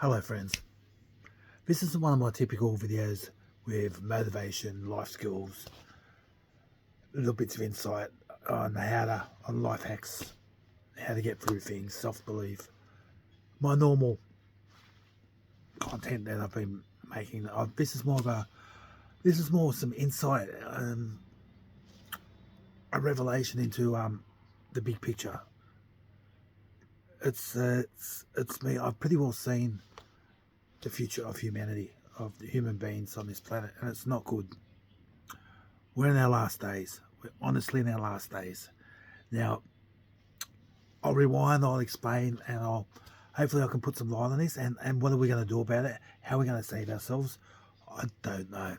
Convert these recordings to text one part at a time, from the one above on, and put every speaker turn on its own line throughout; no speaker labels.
Hello friends, this is one of my typical videos with motivation, life skills, little bits of insight on on life hacks, how to get through things, self-belief, my normal content that I've been making. This is more some insight, a revelation into the big picture. It's me. I've pretty well seen the future of humanity, of the human beings on this planet, and it's not good. We're in our last days. We're honestly in our last days. Now, I'll rewind, I'll explain, and hopefully I can put some light on this, and what are we going to do about it? How are we going to save ourselves? I don't know,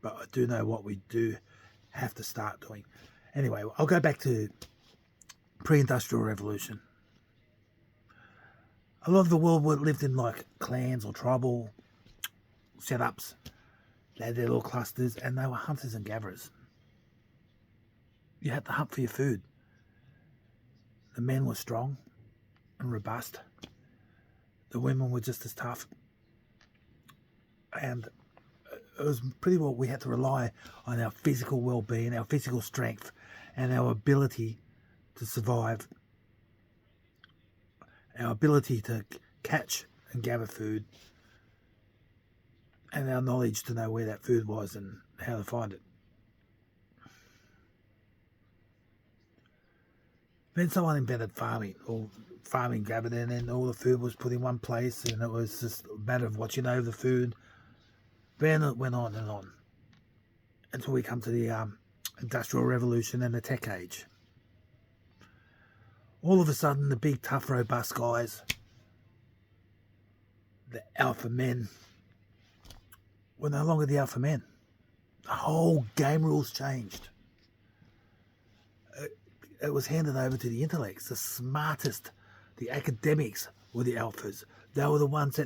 but I do know what we do have to start doing. Anyway, I'll go back to pre-industrial revolution. A lot of the world lived in like clans or tribal setups. They had their little clusters, and they were hunters and gatherers. You had to hunt for your food. The men were strong and robust. The women were just as tough. And it was pretty well, we had to rely on our physical well-being, our physical strength, and our ability to survive. Our ability to catch and gather food, and our knowledge to know where that food was and how to find it. Then someone invented farming, or farming gathered in, and all the food was put in one place, and it was just a matter of watching over the food. Then it went on and on until we come to the Industrial Revolution and the Tech Age. All of a sudden, the big, tough, robust guys, the alpha men, were no longer the alpha men. The whole game rules changed. It was handed over to the intellects, the smartest, the academics were the alphas. They were the ones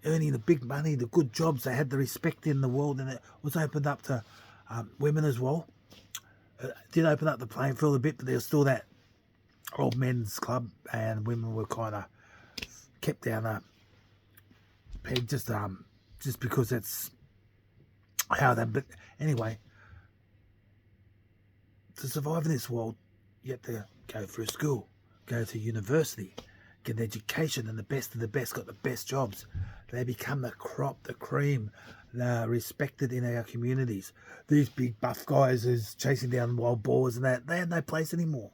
earning the big money, the good jobs. They had the respect in the world, and it was opened up to women as well. It did open up the playing field a bit, but there was still that old men's club, and women were kind of kept down a peg just because that's how they. But anyway, to survive in this world, you have to go through school, go to university, get an education, and the best of the best got the best jobs. They become the crop, the cream. They're respected in our communities. These big buff guys who's chasing down wild boars and that, they had no place anymore.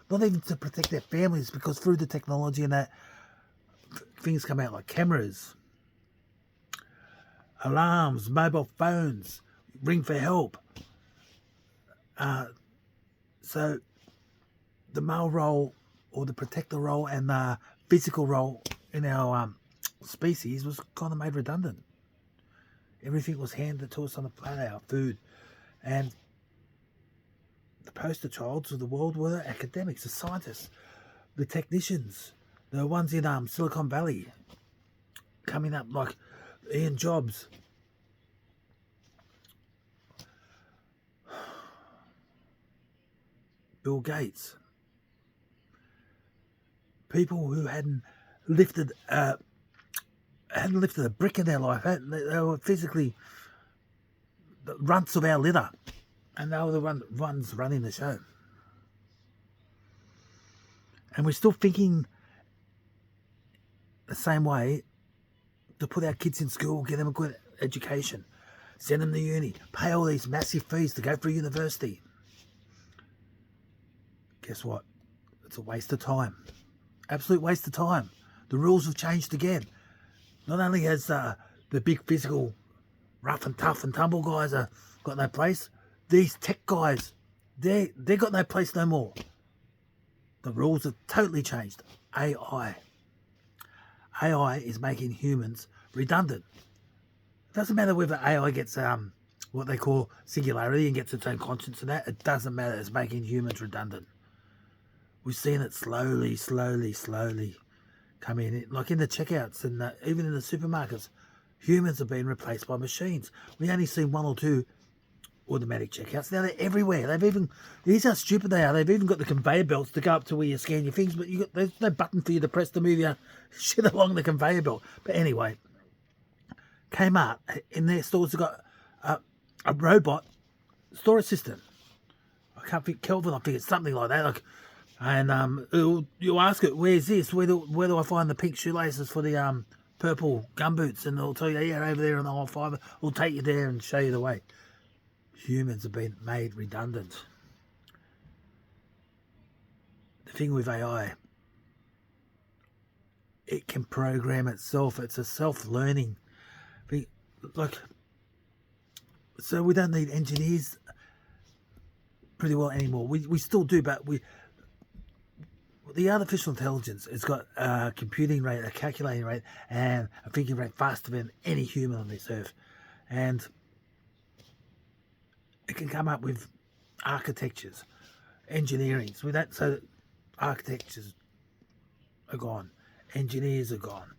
Not even to protect their families, because through the technology and that, things come out like cameras, alarms, mobile phones, ring for help. So the male role, or the protector role, and the physical role in our species was kind of made redundant. Everything was handed to us on the platter, our food. And the poster childs of the world were the academics, the scientists, the technicians, the ones in Silicon Valley, coming up like Ian Jobs, Bill Gates. People who hadn't lifted a brick in their life. They were physically the runts of our litter, and they were the ones running the show. And we're still thinking the same way, to put our kids in school, get them a good education, send them to uni, pay all these massive fees to go through university. Guess what? It's a waste of time. Absolute waste of time. The rules have changed again. Not only has the big physical rough and tough and tumble guys got no place, these tech guys, they got no place no more. The rules have totally changed. AI is making humans redundant. It doesn't matter whether AI gets what they call singularity and gets its own conscience and that. It doesn't matter. It's making humans redundant. We've seen it slowly come in, like in the checkouts and even in the supermarkets. Humans are being replaced by machines. We only see one or two automatic checkouts. Now they're everywhere. They've even, here's how stupid they are. They've even got the conveyor belts to go up to where you scan your things, but there's no button for you to press to move your shit along the conveyor belt. But anyway, Kmart in their stores have got a robot store assistant. I can't think, Kelvin, I think it's something like that. Like, and you ask it, where's this? Where do I find the pink shoelaces for the purple gumboots? And it'll tell you, yeah, over there on the high five. It'll take you there and show you the way. Humans have been made redundant. The thing with AI, it can program itself. It's a self-learning thing. Like, so we don't need engineers pretty well anymore. We still do, but the artificial intelligence, it's got a computing rate, a calculating rate, and a thinking rate faster than any human on this earth. And it can come up with architectures, engineering. So architectures are gone, engineers are gone.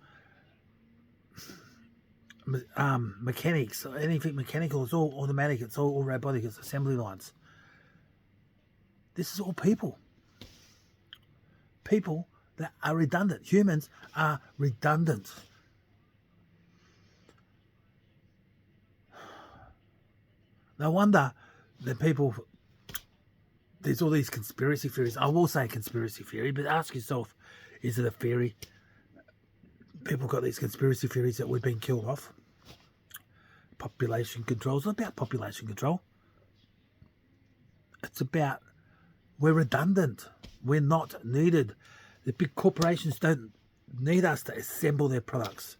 Mechanics, anything mechanical, it's all automatic, it's all robotic, it's assembly lines. This is all people. People that are redundant. Humans are redundant. No wonder that people, there's all these conspiracy theories. I will say conspiracy theory, but ask yourself, is it a theory? People got these conspiracy theories that we've been killed off. Population control. It's not about population control. It's about, we're redundant. We're not needed. The big corporations don't need us to assemble their products.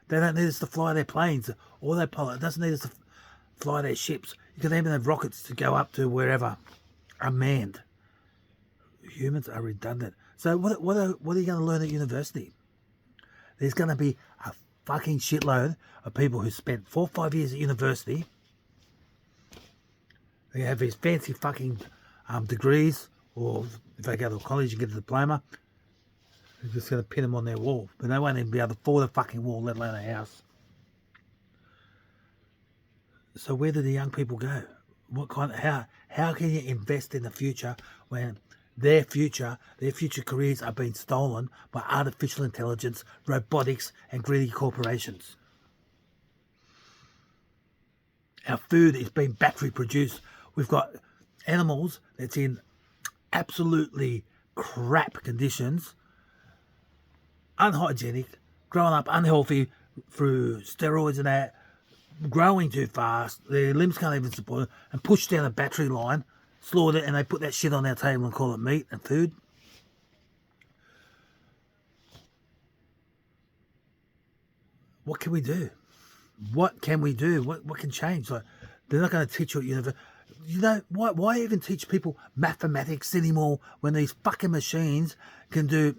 They don't need us to fly their planes or their pilot. It doesn't need us to fly their ships. You can even have rockets to go up to wherever, unmanned. Humans are redundant. So what are you going to learn at university? There's going to be a fucking shitload of people who spent 4 or 5 years at university. They have these fancy fucking degrees, or if they go to college and get a diploma, they're just going to pin them on their wall. But they won't even be able to afford a fucking wall, let alone a house. So where do the young people go? How can you invest in the future when their future careers are being stolen by artificial intelligence, robotics, and greedy corporations? Our food is being battery produced. We've got animals that's in absolutely crap conditions, unhygienic, growing up unhealthy through steroids and that, growing too fast, their limbs can't even support it, and pushed down a battery line, slaughtered it, and they put that shit on our table and call it meat and food. What can we do? What can we do? What can change? Like, they're not going to teach you at university. You know, why even teach people mathematics anymore when these fucking machines can do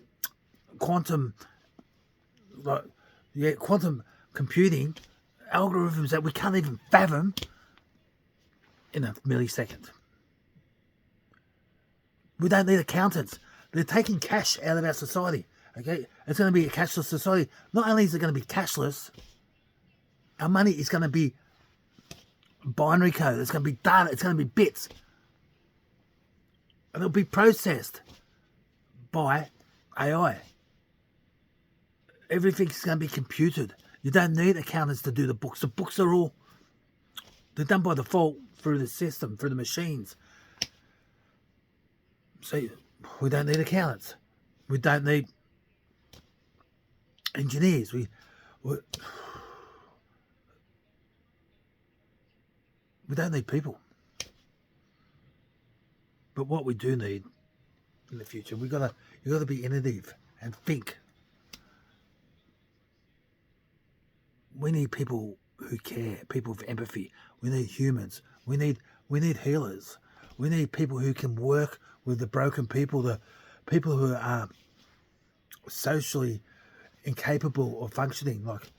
quantum computing algorithms that we can't even fathom in a millisecond? We don't need accountants. They're taking cash out of our society. Okay, it's going to be a cashless society. Not only is it going to be cashless, our money is going to be binary code. It's going to be data. It's going to be bits, and it'll be processed by AI. Everything's going to be computed. You don't need accountants to do the books. The books are all, they're done by default through the system, through the machines. So we don't need accountants. We don't need engineers. We don't need people. But what we do need in the future, you got to be innovative and think. We need people who care, people with empathy. We need humans. We need healers. We need people who can work with the broken people, the people who are socially incapable of functioning. Like,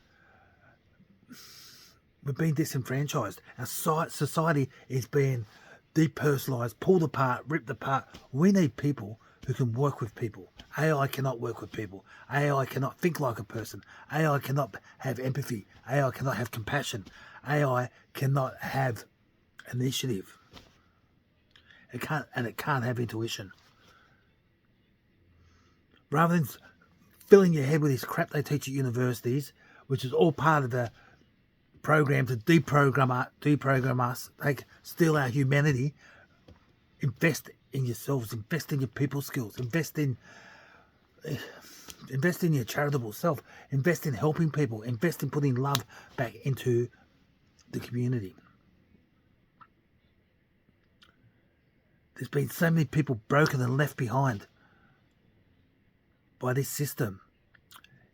we've been disenfranchised. Our society is being depersonalised, pulled apart, ripped apart. We need people who can work with people. AI cannot work with people. AI cannot think like a person. AI cannot have empathy. AI cannot have compassion. AI cannot have initiative. It can't have intuition. Rather than filling your head with this crap they teach at universities, which is all part of the program to deprogram us, steal our humanity, invest in yourselves, invest in your people skills, invest in your charitable self, invest in helping people, invest in putting love back into the community. There's been so many people broken and left behind by this system.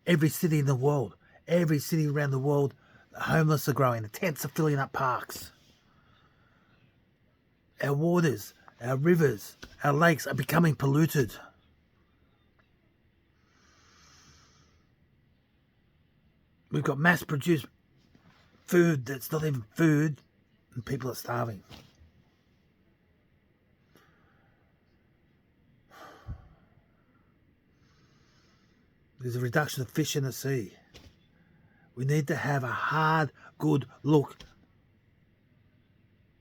Every city in the world, every city around the world, the homeless are growing, the tents are filling up parks. Our waters, our rivers, our lakes are becoming polluted. We've got mass-produced food that's not even food, and people are starving. There's a reduction of fish in the sea. We need to have a hard, good look.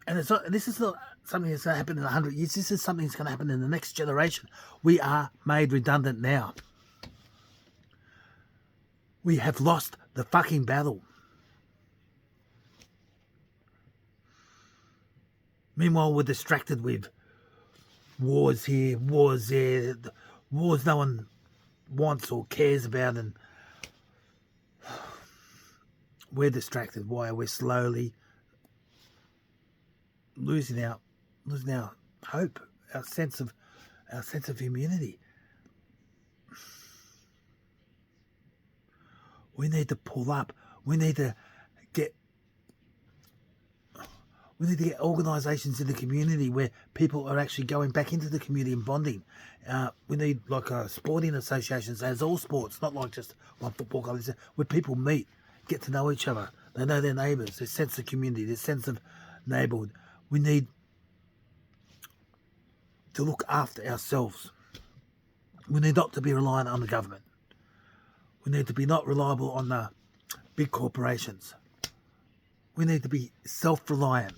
And this is not something that's going to happen in 100 years. This is something that's going to happen in the next generation. We are made redundant now. We have lost the fucking battle. Meanwhile, we're distracted with wars here, wars there, wars no one wants or cares about, and we're distracted. Why? We're slowly losing our hope, our sense of immunity. We need to pull up. We need to get organisations in the community where people are actually going back into the community and bonding. We need sporting associations, as all sports, not like just one football club, where people meet, get to know each other. They know their neighbours, their sense of community, their sense of neighbourhood. We need to look after ourselves. We need not to be reliant on the government. We need to be not reliable on the big corporations. We need to be self-reliant.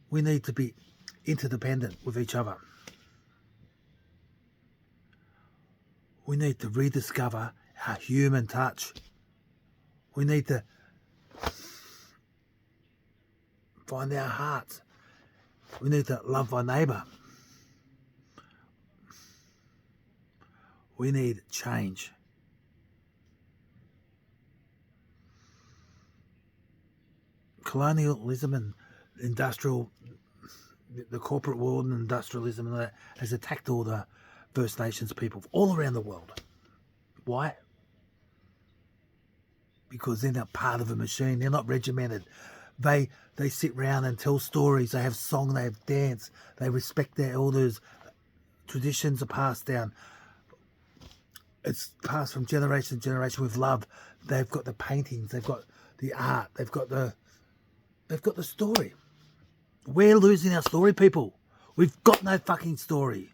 We need to be interdependent with each other. We need to rediscover our human touch. We need to find our hearts. We need to love our neighbour. We need change. Colonialism and the corporate world and industrialism and that has attacked all the First Nations people all around the world. Why? Because they're not part of a machine. They're not regimented. They sit around and tell stories. They have song. They have dance. They respect their elders. Traditions are passed down. It's passed from generation to generation with love. They've got the paintings. They've got the art. They've got the story. We're losing our story, people. We've got no fucking story.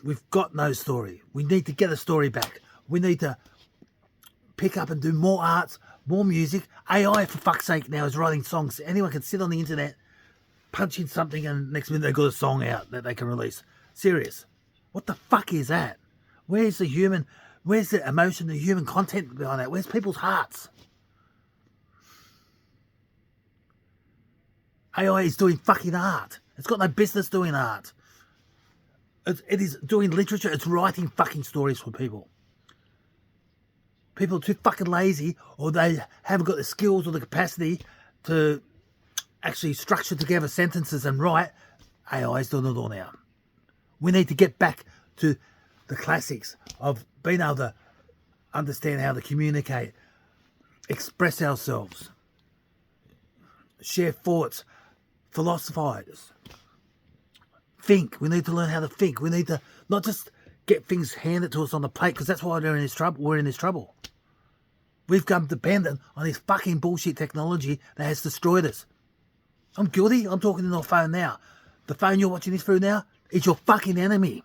We've got no story. We need to get a story back. We need to pick up and do more arts, more music. AI, for fuck's sake, now is writing songs. Anyone can sit on the internet, punch in something, and next minute they've got a song out that they can release. Serious. What the fuck is that? Where's the emotion, the human content behind that? Where's people's hearts? AI is doing fucking art. It's got no business doing art. It is doing literature. It's writing fucking stories for people. People are too fucking lazy, or they haven't got the skills or the capacity to actually structure together sentences and write. AI is doing it all now. We need to get back to the classics of being able to understand how to communicate, express ourselves, share thoughts, philosophize, think. We need to learn how to think. We need to not just get things handed to us on the plate, because that's why we're in this trouble. We've become dependent on this fucking bullshit technology that has destroyed us. I'm guilty. I'm talking to your phone now. The phone you're watching this through now is your fucking enemy.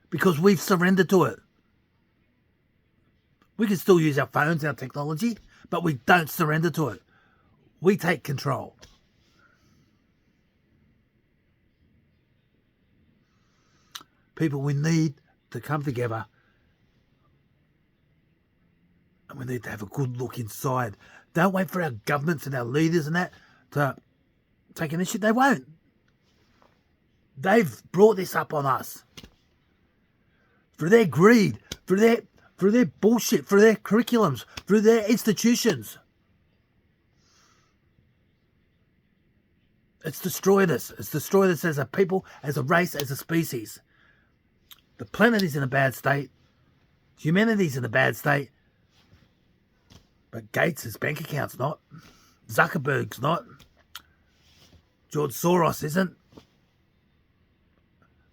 Because we've surrendered to it. We can still use our phones, our technology, but we don't surrender to it. We take control. People, we need to come together and we need to have a good look inside. Don't wait for our governments and our leaders and that to take initiative. They won't. They've brought this up on us. Through their greed, through their bullshit, through their curriculums, through their institutions. It's destroyed us. It's destroyed us as a people, as a race, as a species. The planet is in a bad state. Humanity's in a bad state. But Gates' bank account's not. Zuckerberg's not. George Soros isn't.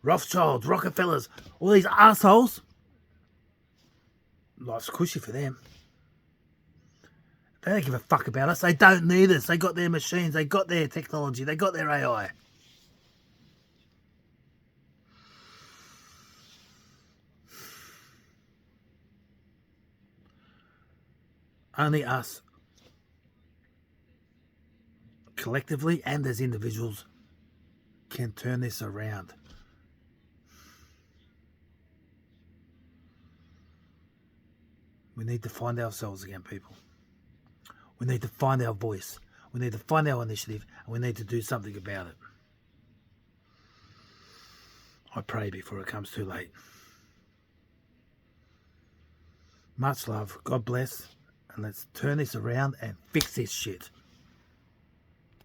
Rothschilds, Rockefellers, all these assholes. Life's cushy for them. They don't give a fuck about us. They don't need us. They got their machines. They got their technology. They got their AI. Only us, collectively and as individuals, can turn this around. We need to find ourselves again, people. We need to find our voice. We need to find our initiative, and we need to do something about it. I pray before it comes too late. Much love. God bless. And let's turn this around and fix this shit.